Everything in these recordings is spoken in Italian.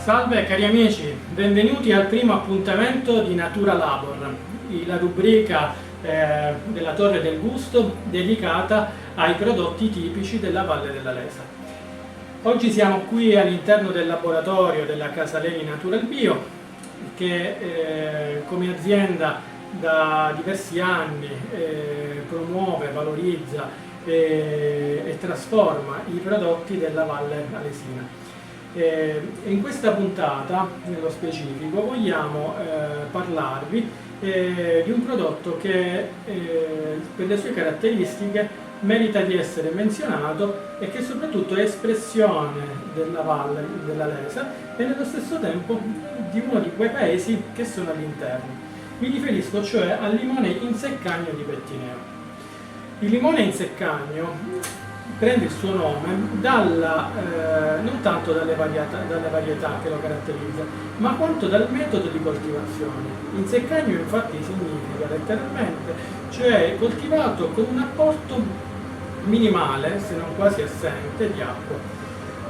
Salve cari amici, benvenuti al primo appuntamento di Natura Labor, la rubrica della Torre del Gusto dedicata ai prodotti tipici della Valle della Lesa. Oggi siamo qui all'interno del laboratorio della Casa Leni Natural Bio che come azienda da diversi anni promuove, valorizza e trasforma i prodotti della Valle Alesina. In questa puntata, nello specifico, vogliamo parlarvi di un prodotto che per le sue caratteristiche merita di essere menzionato e che soprattutto è espressione della Valle della Lesa e nello stesso tempo di uno di quei paesi che sono all'interno. Mi riferisco cioè al limone in seccagno di Pettineo. Il limone in seccagno prende il suo nome non tanto dalle varietà che lo caratterizzano, ma quanto dal metodo di coltivazione. In seccagno infatti significa letteralmente, cioè coltivato con un apporto minimale, se non quasi assente, di acqua.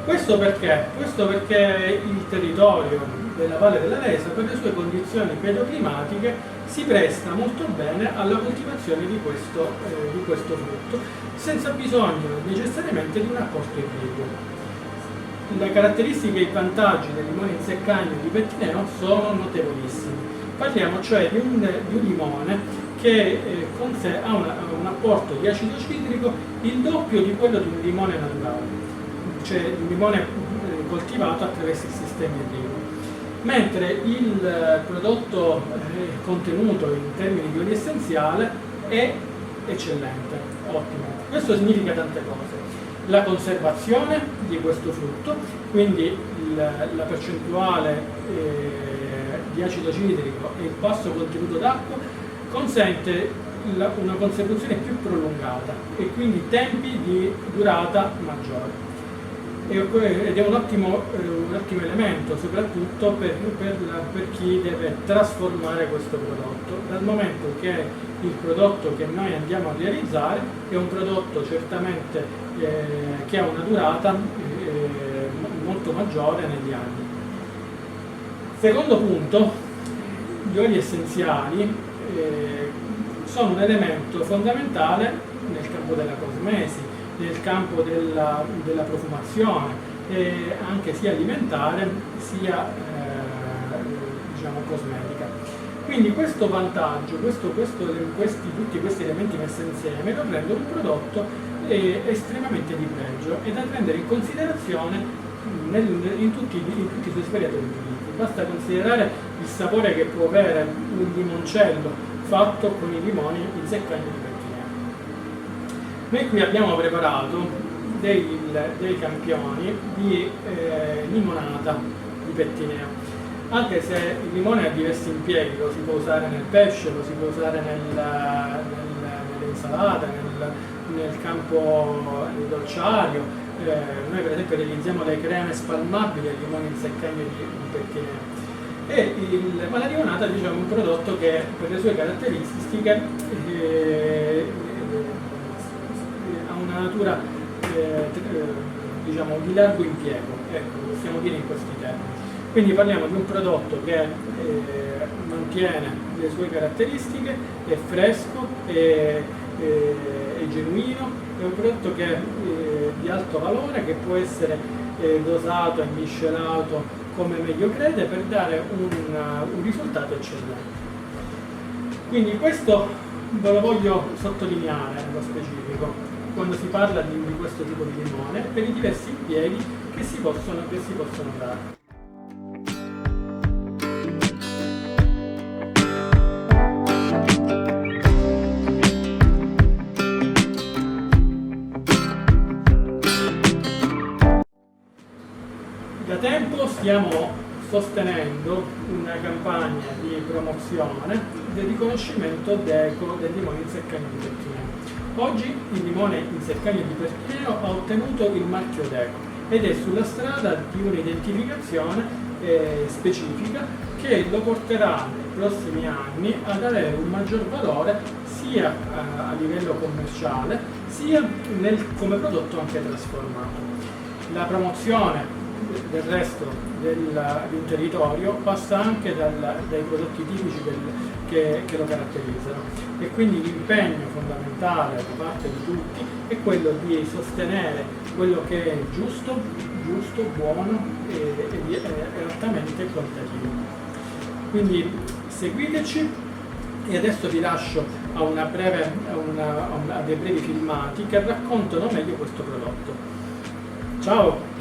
Questo perché? Questo perché il territorio della Valle della Lesa, per le sue condizioni pedoclimatiche, si presta molto bene alla coltivazione di questo frutto, senza bisogno necessariamente di un apporto idrico. Le caratteristiche e i vantaggi del limone in seccagno di Pettineo sono notevolissimi. Parliamo cioè di un limone che con sé ha un apporto di acido citrico il doppio di quello di un limone naturale, cioè un limone coltivato attraverso il sistema idrico. Mentre il prodotto contenuto in termini di olio essenziale è eccellente, ottimo. Questo significa tante cose. La conservazione di questo frutto, quindi la percentuale di acido citrico e il basso contenuto d'acqua consente una conservazione più prolungata e quindi tempi di durata maggiore. Ed è un ottimo elemento soprattutto per chi deve trasformare questo prodotto, dal momento che il prodotto che noi andiamo a realizzare è un prodotto certamente che ha una durata molto maggiore negli anni. Secondo punto, gli oli essenziali sono un elemento fondamentale nel campo della cosmesi, nel campo della profumazione, anche sia alimentare sia cosmetica. Quindi questo vantaggio, tutti questi elementi messi insieme lo rendono un prodotto estremamente di pregio e da prendere in considerazione in tutti i suoi svariati utilizzi. Basta considerare il sapore che può avere un limoncello fatto con i limoni in seccagno di Pettineo. Noi qui abbiamo preparato dei campioni di limonata di Pettineo. Anche se il limone ha diversi impieghi, lo si può usare nel pesce, lo si può usare nell'insalata, nel campo dolciario. Noi per esempio realizziamo le creme spalmabili al limone in seccagno di Pettineo. Ma la limonata è un prodotto che per le sue caratteristiche ha una natura di largo impiego, ecco, possiamo dire in questi termini. Quindi parliamo di un prodotto che mantiene le sue caratteristiche, è fresco, è genuino, è un prodotto che di alto valore, che può essere dosato e miscelato come meglio crede per dare un risultato eccellente. Quindi questo ve lo voglio sottolineare nello specifico quando si parla di questo tipo di limone per i diversi impieghi che si possono dare. Da tempo stiamo sostenendo una campagna di promozione del riconoscimento d'eco del limone in seccagno di Pettineo. Oggi il limone in seccagno di Pettineo ha ottenuto il marchio d'eco ed è sulla strada di un'identificazione specifica che lo porterà nei prossimi anni ad avere un maggior valore sia a livello commerciale sia come prodotto anche trasformato. La promozione del resto di un territorio passa anche dai prodotti tipici che lo caratterizzano, e quindi l'impegno fondamentale da parte di tutti è quello di sostenere quello che è giusto, buono e altamente qualitativo. Quindi seguiteci, e adesso vi lascio a dei brevi filmati che raccontano meglio questo prodotto. Ciao!